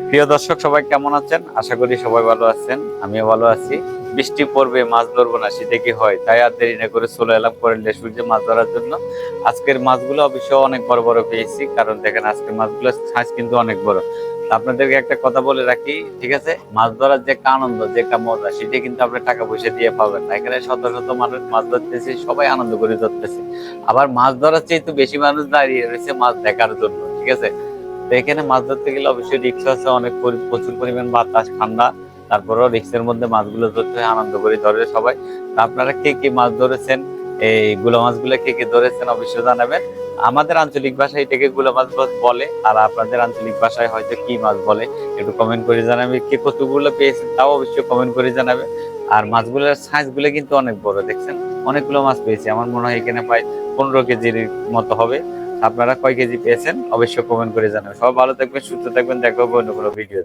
প্রিয় দর্শক, সবাই কেমন আছেন? আশা করি সবাই ভালো আছেন, আমিও ভালো আছি। বৃষ্টি পড়বে, মাছ ধরবো না, শীতে কি হয়, তাই আর দেরি না করে চলে এলাম করেলে সূর্যে মাছ ধরার জন্য। আজকের মাছগুলো অবশ্য অনেক বড় বড় পেয়েছি, কারণ দেখেন আজকের মাছগুলোর সাইজ কিন্তু অনেক বড়। আপনাদেরকে একটা কথা বলে রাখি, ঠিক আছে? মাছ ধরার যে একটা আনন্দ, যে একটা মজা, সেটা কিন্তু আপনি টাকা পয়সা দিয়ে পাবেন না। এখানে শত শত মানুষ মাছ ধরতেছে, সবাই আনন্দ করে ধরতেছে। আবার মাছ ধরার চেয়ে তো বেশি মানুষ দাঁড়িয়ে রয়েছে মাছ দেখার জন্য, ঠিক আছে? তো এখানে মাছ ধরতে গেলে অবশ্যই রিস্ক আছে, অনেক প্রচুর পরিমাণ বাতাস, ঠান্ডা। তারপরেও রিস্কের মধ্যে মাছগুলো ধরতে হয়, আনন্দ করে ধরে সবাই। তা আপনারা কে কি মাছ ধরেছেন, এই গুলো মাছগুলো কে কে ধরেছেন অবশ্যই জানাবেন। আমাদের আঞ্চলিক ভাষায় এটাকে গুলো মাছ বলে, আর আপনাদের আঞ্চলিক ভাষায় হয়তো কি মাছ বলে একটু কমেন্ট করে জানাবেন। কে কতগুলো পেয়েছেন তাও অবশ্যই কমেন্ট করে জানাবেন। আর মাছগুলোর সাইজ গুলো কিন্তু অনেক বড়, দেখছেন? অনেকগুলো মাছ পেয়েছি, আমার মনে হয় এখানে প্রায় 15 কেজির মতো হবে। আপনারা কয় কেজি পেয়েছেন অবশ্যই কমেন্ট করে জানাবেন। সবাই ভালো থাকবেন, সুস্থ থাকবেন, দেখা হবে অন্য কোনো ভিডিও।